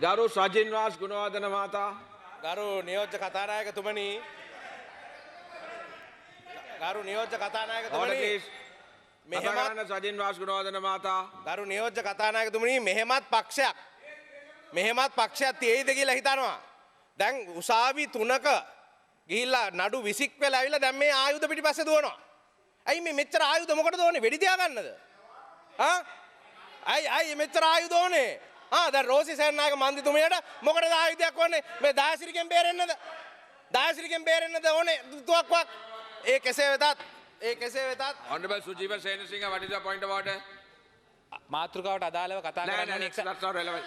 ගරු සජින් වාස් ගුණවර්ධන මහතා ගරු නියෝජ්‍ය කතානායකතුමනි ගරු නියෝජ්‍ය කතානායකතුමනි මෙහෙමත් සජින් වාස් ගුණවර්ධන මහතා ගරු නියෝජ්‍ය කතානායකතුමනි මෙහෙමත් පක්ෂයක් තියෙයිද කියලා හිතනවා. දැන් උසාවි 3ක ගිහිල්ලා නඩු 20ක් වෙලා ඇවිල්ලා දැන් මේ ආයුධ පිටිපස්සේ දුවනවා. ඇයි මේ මෙච්චර ආයුධ මොකටද ඕනේ? වෙඩි තියාගන්නද? ඇයි මෙච්චර ආයුධ ඕනේ? දැන් රෝසි සේනානායක මන්ත්‍රීතුමියට මොකටද ආයුධයක් ඕනේ? මේ දායසිරිකෙන් බේරෙන්නද? ඕනේ තුවක්වක්. ඒ කෙසේ වෙතත් Honorable Sujiva Senasinghe, what is the point of order? මාතෘකාවට අදාළව කතා කරන්න ඕනේ. That's not relevant.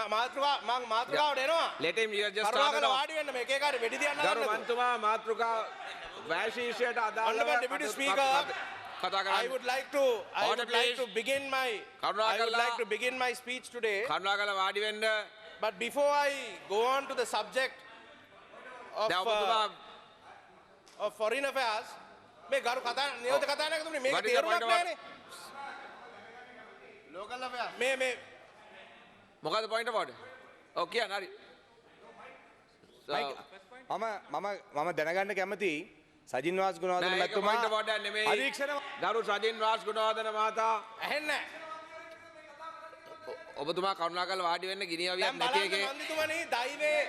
මාතෘකාවට එනවා. Let him just start කරුණාකර වාඩි වෙන්න මේ එකේ කාර්ය වෙඩි තියන්න ගරු මන්තුමා මාතෘකා වැශීෂයට අදාළව Honorable Deputy Speaker, කතා I කරන්න. would like to begin my speech today. කරුණාකරලා වාඩි වෙන්න. But before I go on to the subject දැන් ඔබතුමා of foreign affairs, මේ ගරු නියෝජ්‍ය කතානායකතුමනි මේක What is the තේරුමක් point of නැහැනේ. local affairs මේ මොකද point of order? ඔව් කියන්න හරි. මම දැනගන්න කැමතියි සජින් වාස් ගුණවර්ධන මැතිතුමා point of order නෙමෙයි. අධීක්ෂණ ගරු සජින් වාස් ගුණවර්ධන මහතා ඇහෙන්නේ ඔබතුමා කරුණාකරලා වාඩි වෙන්න ගිනියවියක් නැහැ. නැති එකේ මන්ත්‍රීතුමනි දෛවේ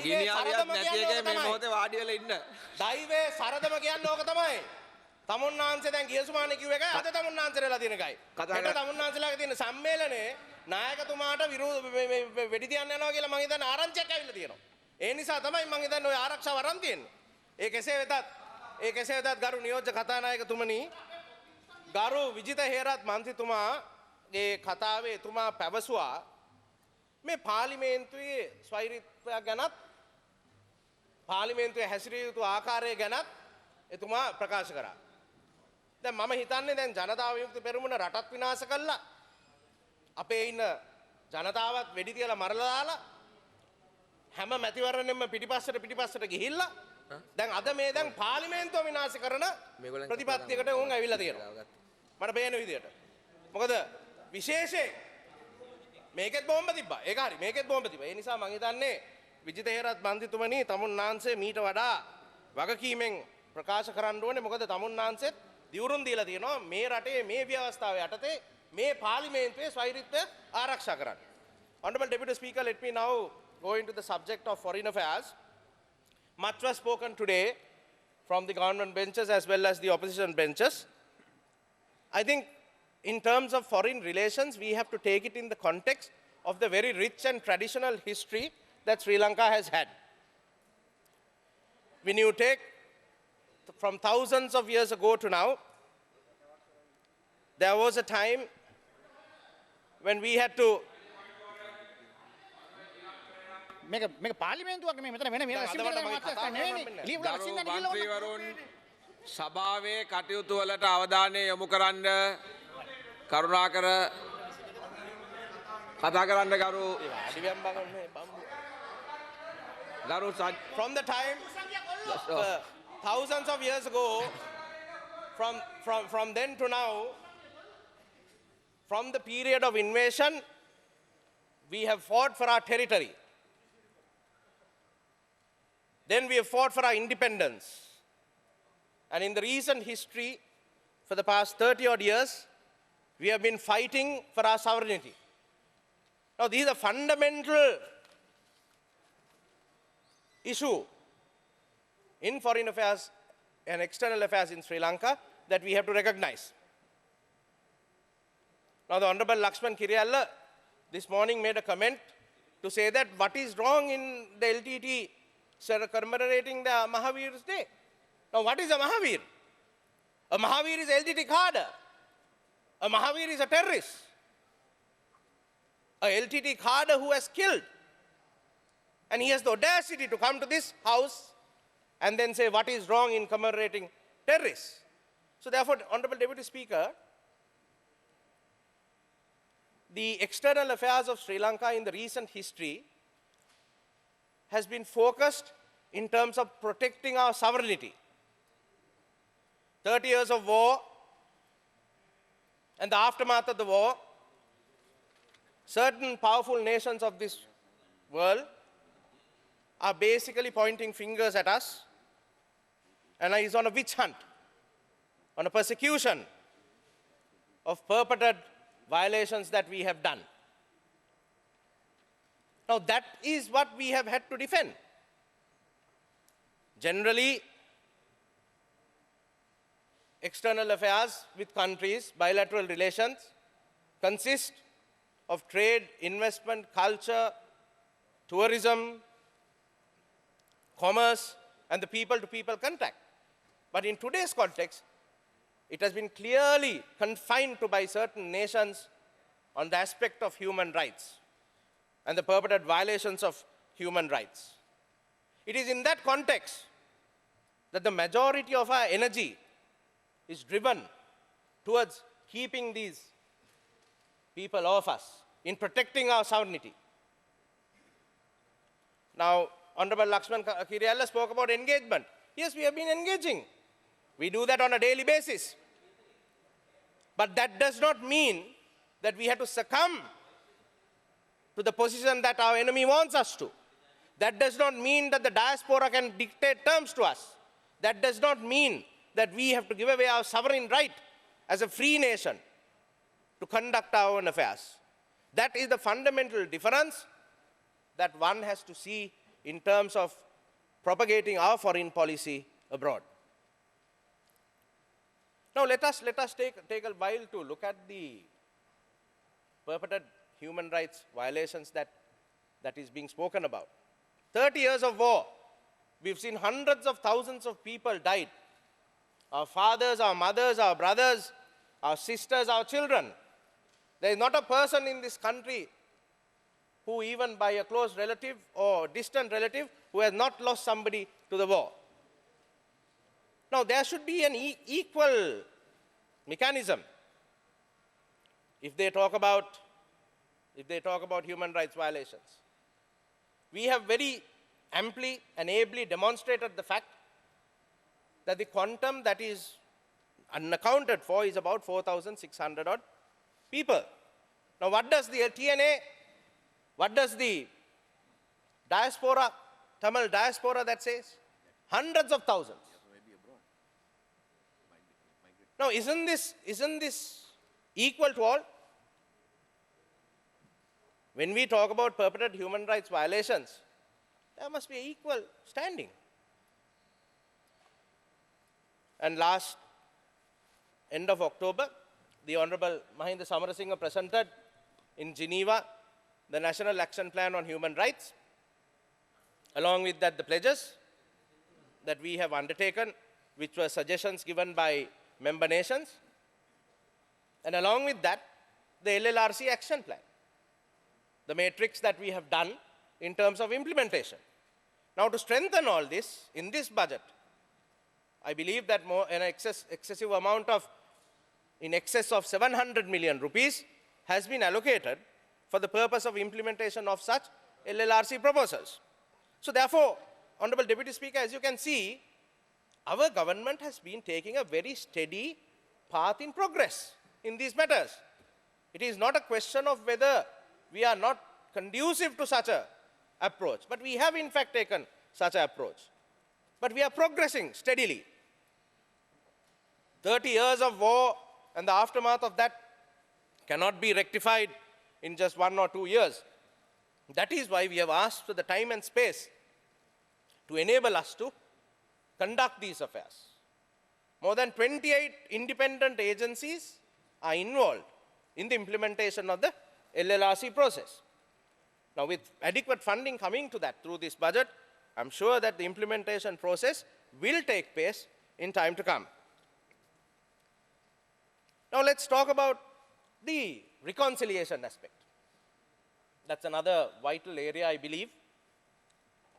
ගිනියවියක් සරදම නැති කියන්නේ එකේ ඕක මේ තමයි. මොහොතේ වාඩි වෙලා ඉන්න. දෛවේ සරදම කියන්නේ ඕක තමයි. තමුන්නාන්සේ දැන් ගියසුමානේ කිව්ව එකයි අද තමුන්නාන්සේලා තියෙන එකයි. හෙට තමුන්නාන්සේලාගේ තියෙන සම්මේලනේ නායකතුමාට විරුද්ධ වෙඩි තියන්න යනවා කියලා මම හිතන්නේ ආරංචියක් ඇවිල්ලා තියෙනවා. ඒ නිසා තමයි මම හිතන්නේ ওই ආරක්ෂාව අරන් තියෙන්නේ. ඒ කෙසේ වෙතත් ගරු නියෝජ්‍ය කතානායකතුමනි ගරු විජිත හේරත් මන්ත්‍රීතුමාගේ කතාවේ එතුමා පැවසුවා මේ පාර්ලිමේන්තුවේ ස්වෛරීත්වය ගැනත් පාර්ලිමේන්තුවේ හැසිරිය යුතු ආකාරය ගැනත් එතුමා ප්‍රකාශ කරා. දැන් මම හිතන්නේ දැන් ජනතා විමුක්ති පෙරමුණ රටත් විනාශ කළා. අපේ ඉන්න ජනතාවත් වෙඩි තියලා මරලා දාලා හැම මැතිවරණයෙම පිටිපස්සට ගිහිල්ලා දැන් අද මේ දැන් පාර්ලිමේන්තුව විනාශ කරන ප්‍රතිපත්තියකට උන් ඇවිල්ලා තියෙනවා. මට පේන විදියට. මොකද විශේෂයෙන් මේකෙත් බෝම්බ තිබ්බා. ඒක හරි. මේකෙත් බෝම්බ තිබ්බා. ඒ නිසා මම හිතන්නේ විජිත හේරත් මන්ත්‍රීතුමනි තමුන්නාන්සේ මීට වඩා වගකීමෙන් ප්‍රකාශ කරන්න ඕනේ. මොකද තමුන්නාන්සෙත් දිවුරුම් දීලා තියෙනවා මේ රටේ මේ ව්‍යවස්ථාව යටතේ මේ පාර්ලිමේන්තුවේ ස්වෛරීත්වය ආරක්ෂා කරන්න. Honorable Deputy Speaker, let me now go into the subject of foreign affairs. Much was spoken today from the government benches as well as the opposition benches. I think in terms of foreign relations, we have to take it in the context of the very rich and traditional history that Sri Lanka has had. When you take from thousands of years ago to now, there was a time when we had to මේක පාර්ලිමේන්තුවක් නෙමෙයි මෙතන වෙන මන්ත්‍රීවරුන් සභාවේ කටයුතු වලට අවධානය යොමු කරන්න කරුණාකර කතා කරන්න ගරු from the time thousands of years ago, from then to now, from the period of invasion, we have fought for our territory. Then we have fought for our independence. And in the recent history, for the past 30 odd years, we have been fighting for our sovereignty. Now, this is a fundamental issue in foreign affairs and external affairs in Sri Lanka that we have to recognize. Now, the Honorable Lakshman Kiriyalla this morning made a comment to say that what is wrong in the LTT commemorating the Mahavir's Day. Now, what is a Mahavir? A Mahavir is LTT cadre. A Mahavir is a terrorist. A LTT cadre who has killed. And he has the audacity to come to this house and then say what is wrong in commemorating terrorists. So therefore, Honorable Deputy Speaker, the external affairs of Sri Lanka in the recent history has been focused in terms of protecting our sovereignty. 30 years of war and the aftermath of the war certain powerful nations of this world are basically pointing fingers at us and is on a witch hunt, on a persecution of perpetrated violations that we have done. Now that is what we have had to defend. Generally, external affairs with countries, bilateral relations, consist of trade, investment, culture, tourism, commerce, and the people-to-people contact. But in today's context, it has been clearly confined to by certain nations on the aspect of human rights and the perpetrated violations of human rights. It is in that context that the majority of our energy is driven towards keeping these people off us, in protecting our sovereignty. Now, Honorable Lakshman Kiriella spoke about engagement. Yes, we have been engaging. We do that on a daily basis. But that does not mean that we have to succumb to the position that our enemy wants us to. That does not mean that the diaspora can dictate terms to us. That does not mean that we have to give away our sovereign right as a free nation to conduct our own affairs. That is the fundamental difference that one has to see in terms of propagating our foreign policy abroad. Now let us take a while to look at the perpetrated human rights violations that is being spoken about. 30 years of war. We've seen hundreds of thousands of people died. Our fathers, our mothers, our brothers, our sisters, our children. There is not a person in this country who, even by a close relative or distant relative, who has not lost somebody to the war. Now, there should be an equal mechanism if they talk about human rights violations. We have very amply and ably demonstrated the fact that the quantum that is unaccounted for is about 4,600 odd people. Now, what does the TNA, what does the diaspora, Tamil diaspora that says? Hundreds of thousands. Now, isn't this equal to all? When we talk about perpetrated human rights violations, there must be equal standing. And last end of October, the Honorable Mahinda Samarasinghe presented in Geneva the National Action Plan on Human Rights. Along with that, the pledges that we have undertaken, which were suggestions given by member nations. And along with that, the LLRC action plan, the matrix that we have done in terms of implementation. Now, to strengthen all this, in this budget, I believe that an excessive amount of, in excess of 700 million rupees has been allocated for the purpose of implementation of such LLRC proposals. So therefore, Honorable Deputy Speaker, as you can see, our government has been taking a very steady path in progress in these matters. It is not a question of whether we are not conducive to such an approach, but we have in fact taken such an approach. But we are progressing steadily. 30 years of war and the aftermath of that cannot be rectified in just 1 or 2 years. That is why we have asked for the time and space to enable us to conduct these affairs. More than 28 independent agencies are involved in the implementation of the LLRC process. Now, with adequate funding coming to that through this budget, I'm sure that the implementation process will take place in time to come. Now, let's talk about the reconciliation aspect. That's another vital area, I believe,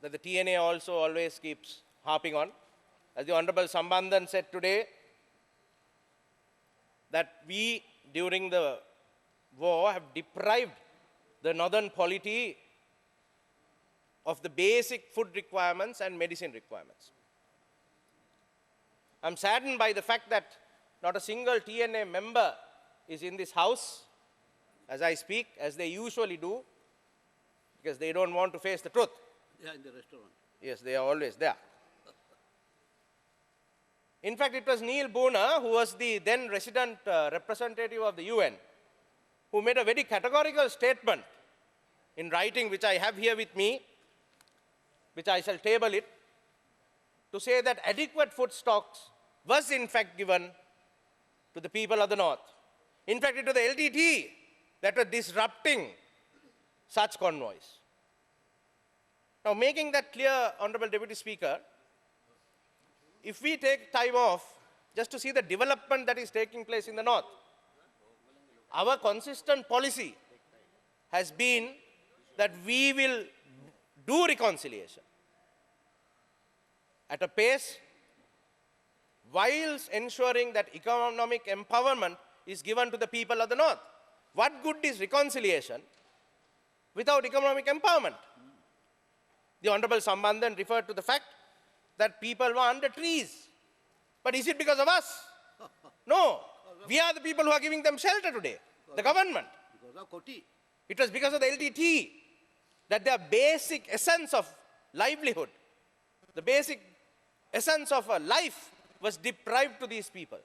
that the TNA also always keeps harping on. As the Honorable Sambandhan said today, that we, during the war, have deprived the northern polity of the basic food requirements and medicine requirements. I'm saddened by the fact that not a single TNA member is in this house as I speak, as they usually do, because they don't want to face the truth. Yeah, in the restaurant. Yes, they are always there. In fact, it was Neil Booner, who was the then resident representative of the UN, who made a very categorical statement in writing, which I have here with me, which I shall table it, to say that adequate food stocks was in fact given to the people of the North. In fact, it was the LTT that was disrupting such convoys. Now, making that clear, Honorable Deputy Speaker, if we take time off just to see the development that is taking place in the North, our consistent policy has been that we will do reconciliation at a pace whilst ensuring that economic empowerment is given to the people of the North. What good is reconciliation without economic empowerment? The Honorable Sambandhan referred to the fact that people were under trees. But is it because of us? No. We are the people who are giving them shelter today, the government. Because of Koti. It was because of the LTT that their basic essence of livelihood, the basic essence of a life was deprived to these people.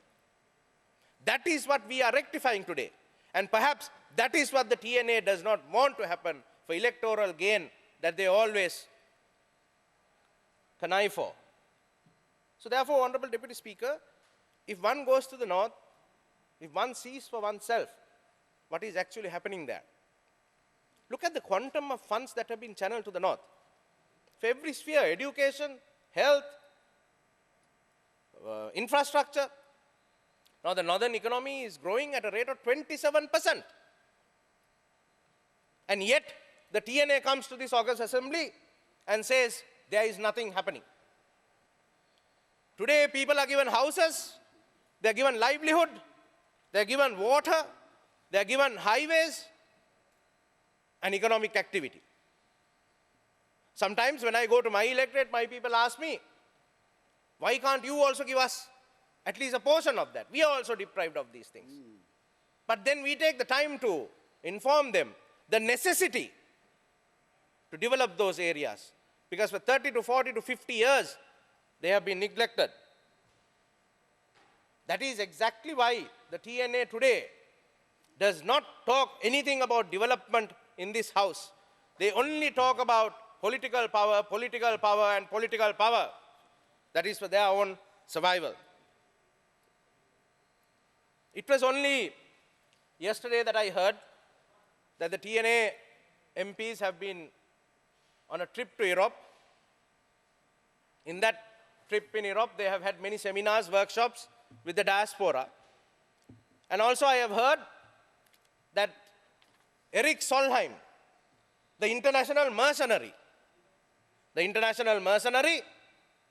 That is what we are rectifying today. And perhaps that is what the TNA does not want to happen for electoral gain that they always connive for. So therefore, Honorable Deputy Speaker, if one goes to the North, if one sees for oneself what is actually happening there, look at the quantum of funds that have been channeled to the North. For every sphere, education, health, infrastructure. Now the Northern economy is growing at a rate of 27%. And yet, the TNA comes to this August Assembly and says there is nothing happening. Today, people are given houses, they are given livelihood, they are given water, they are given highways and economic activity. Sometimes when I go to my electorate, my people ask me, why can't you also give us at least a portion of that? We are also deprived of these things. But then we take the time to inform them the necessity to develop those areas. Because for 30 to 40 to 50 years, they have been neglected. That is exactly why the TNA today does not talk anything about development in this house. They only talk about political power, and political power. That is for their own survival. It was only yesterday that I heard that the TNA MPs have been on a trip to Europe. In that trip in Europe, they have had many seminars, workshops with the diaspora. And also I have heard that Erik Solheim, the international mercenary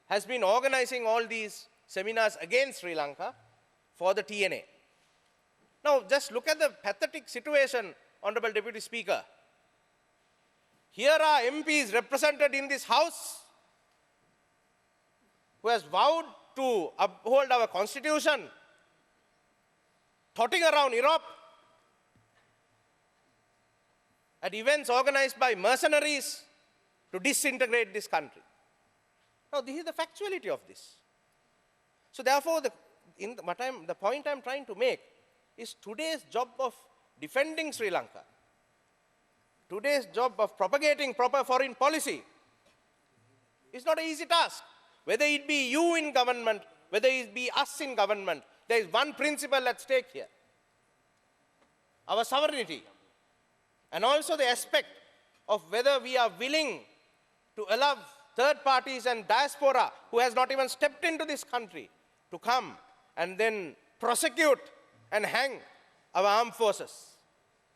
has been organizing all these seminars against Sri Lanka for the TNA. Now, just look at the pathetic situation, Honorable Deputy Speaker. Here are MPs represented in this House who has vowed to uphold our constitution, trotting around Europe at events organized by mercenaries to disintegrate this country. Now, this is the factuality of this. So therefore, the point I'm trying to make is today's job of defending Sri Lanka, today's job of propagating proper foreign policy is not an easy task. Whether it be you in government, whether it be us in government, there is one principle at stake here. Our sovereignty. And also the aspect of whether we are willing to allow third parties and diaspora who has not even stepped into this country to come and then prosecute and hang our armed forces.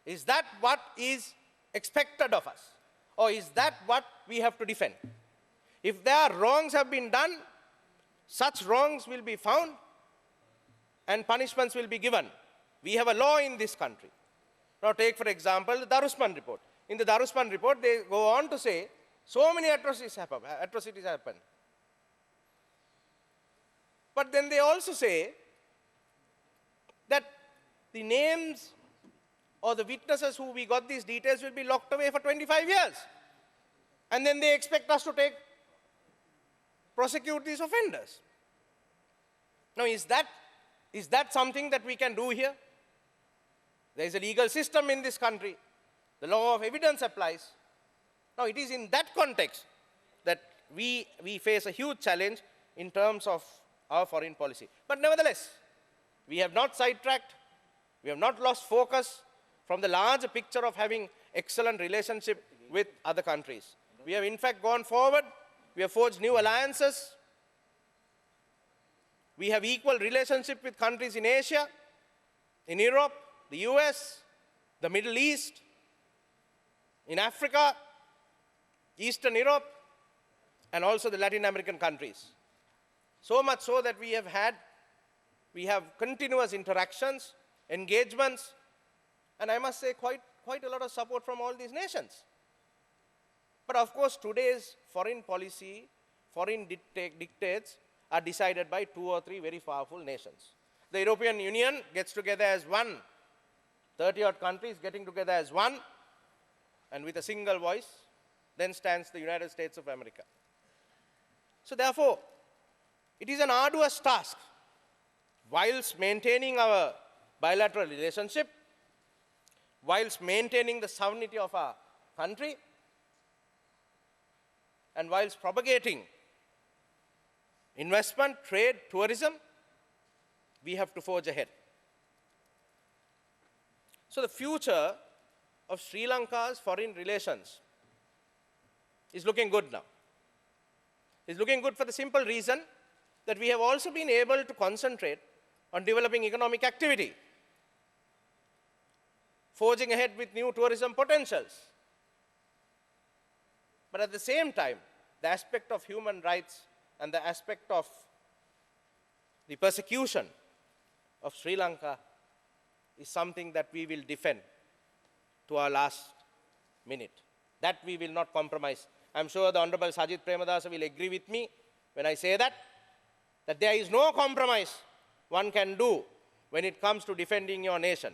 Is that what is expected of us? Or is that what we have to defend? If there are wrongs have been done, such wrongs will be found and punishments will be given. We have a law in this country. Now take, for example, the Darusman report. In the Darusman report, they go on to say, so many atrocities happen. But then they also say that the names or the witnesses who we got these details will be locked away for 25 years. And then they expect us to prosecute these offenders. Now, is that something that we can do here? There is a legal system in this country. The law of evidence applies. Now, it is in that context that we face a huge challenge in terms of our foreign policy. But nevertheless, we have not sidetracked, we have not lost focus from the larger picture of having excellent relationship with other countries. We have in fact gone forward, we have forged new alliances, we have equal relationship with countries in Asia, in Europe, the US, the Middle East, in Africa, Eastern Europe, and also the Latin American countries. So much so that we have continuous interactions, engagements, and I must say quite a lot of support from all these nations. But of course, today's foreign policy, foreign dictates are decided by 2 or 3 very powerful nations. The European Union gets together as one, 30-odd countries getting together as one, and with a single voice, then stands the United States of America. So therefore, it is an arduous task, whilst maintaining our bilateral relationship, whilst maintaining the sovereignty of our country, and whilst propagating investment, trade, tourism, we have to forge ahead. So the future of Sri Lanka's foreign relations is looking good now. It's looking good for the simple reason that we have also been able to concentrate on developing economic activity, forging ahead with new tourism potentials. But at the same time, the aspect of human rights and the aspect of the persecution of Sri Lanka is something that we will defend to our last minute. That we will not compromise. I'm sure the Honorable Sajith Premadasa will agree with me when I say that there is no compromise one can do when it comes to defending your nation.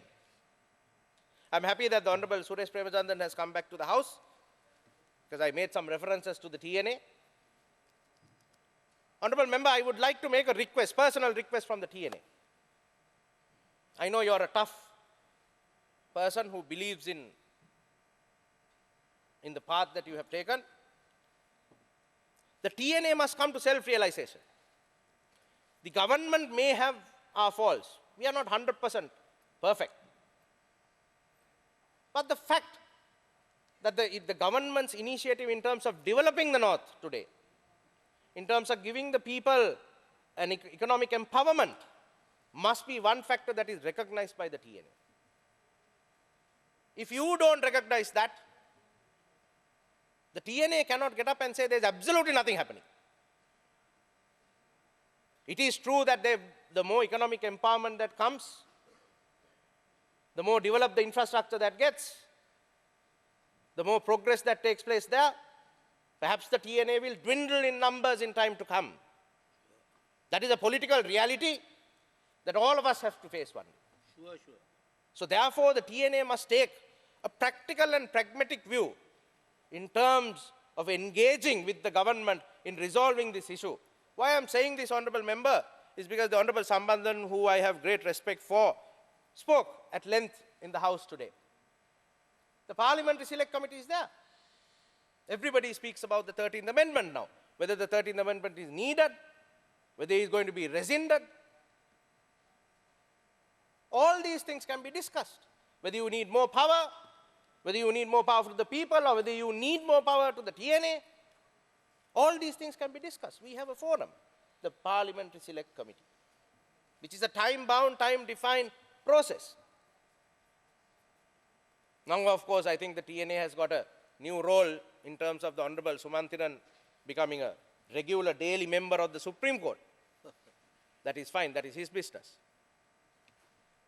I'm happy that the Honorable Suresh Premachandran has come back to the House, because I made some references to the TNA. Honorable Member, I would like to make a request, personal request from the TNA. I know you're a tough person who believes in the path that you have taken. The TNA must come to self-realization. The government may have our faults. We are not 100% perfect. But the fact that the government's initiative in terms of developing the North today, in terms of giving the people an economic empowerment, must be one factor that is recognized by the TNA. If you don't recognize that, the TNA cannot get up and say there's absolutely nothing happening. It is true that the more economic empowerment that comes, the more developed the infrastructure that gets, the more progress that takes place there, perhaps the TNA will dwindle in numbers in time to come. That is a political reality that all of us have to face one day. Sure. So therefore, the TNA must take a practical and pragmatic view in terms of engaging with the government in resolving this issue. Why I'm saying this, Honorable Member, is because the Honorable Sambandhan, who I have great respect for, spoke at length in the House today. The Parliamentary Select Committee is there. Everybody speaks about the 13th Amendment now, whether the 13th Amendment is needed, whether it is going to be rescinded. All these things can be discussed. Whether you need more power, whether you need more power to the people, or whether you need more power to the TNA, all these things can be discussed. We have a forum, the Parliamentary Select Committee, which is a time-bound, time-defined process. Now, of course, I think the TNA has got a new role in terms of the Honorable Sumantiran becoming a regular daily member of the Supreme Court. That is fine, that is his business.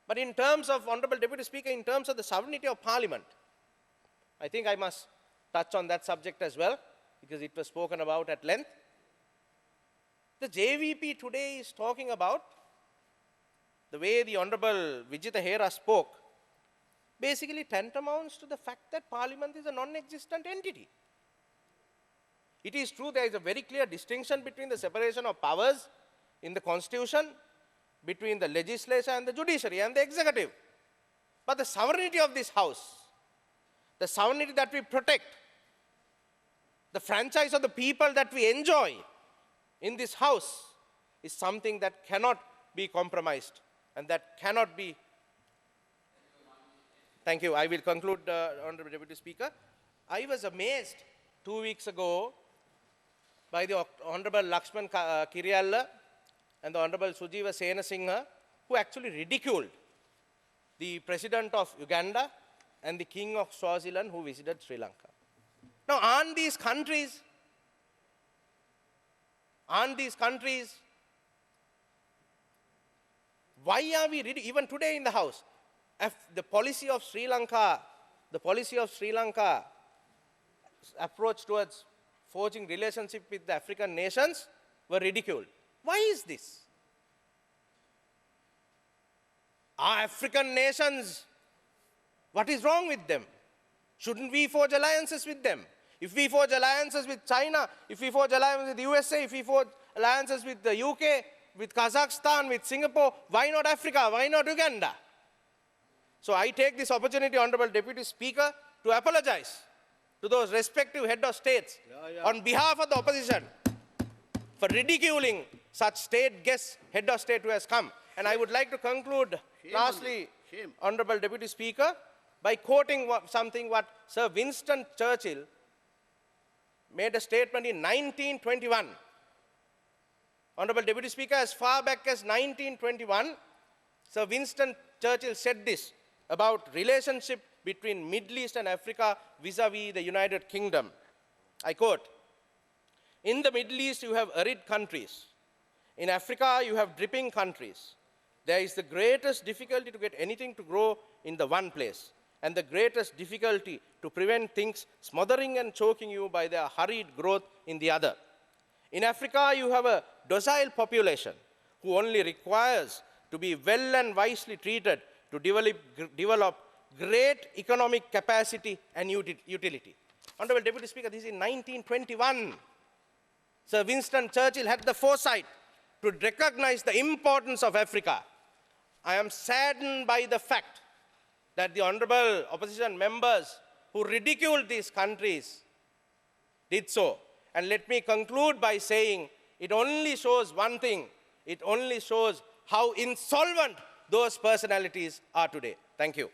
But in terms of, Honorable Deputy Speaker, in terms of the sovereignty of Parliament, I think I must touch on that subject as well, because it was spoken about at length. The JVP today is talking about the way the Honorable Vijitha Hera spoke, basically tantamounts to the fact that Parliament is a non-existent entity. It is true there is a very clear distinction between the separation of powers in the Constitution, between the legislature and the judiciary and the executive. But the sovereignty of this House, the sovereignty that we protect, the franchise of the people that we enjoy in this House is something that cannot be compromised and that cannot be. Thank you. I will conclude, Honorable Deputy Speaker. I was amazed 2 weeks ago by the Honorable Lakshman Kiriyalla and the Honorable Sujiva Senasinghe, who actually ridiculed the President of Uganda and the King of Swaziland who visited Sri Lanka. Now, aren't these countries, why are we, even today in the House, the policy of Sri Lanka approach towards forging relationship with the African nations were ridiculed. Why is this? Are African nations, what is wrong with them? Shouldn't we forge alliances with them? If we forge alliances with China, if we forge alliances with the USA, if we forge alliances with the UK, with Kazakhstan, with Singapore, why not Africa? Why not Uganda? So I take this opportunity, Honorable Deputy Speaker, to apologize to those respective head of states on behalf of the opposition for ridiculing such state guest head of state who has come. And I would like to conclude, lastly, Honorable Deputy Speaker, by quoting something what Sir Winston Churchill made a statement in 1921. Honorable Deputy Speaker, as far back as 1921, Sir Winston Churchill said this about relationship between Middle East and Africa vis-a-vis the United Kingdom. I quote, "In the Middle East you have arid countries. In Africa you have dripping countries. There is the greatest difficulty to get anything to grow in the one place, and the greatest difficulty to prevent things smothering and choking you by their hurried growth in the other. In Africa, you have a docile population who only requires to be well and wisely treated to develop great economic capacity and utility." Honorable Deputy Speaker, this is in 1921. Sir Winston Churchill had the foresight to recognize the importance of Africa. I am saddened by the fact that the honorable opposition members who ridiculed these countries did so. And let me conclude by saying it only shows one thing. It only shows how insolvent those personalities are today. Thank you.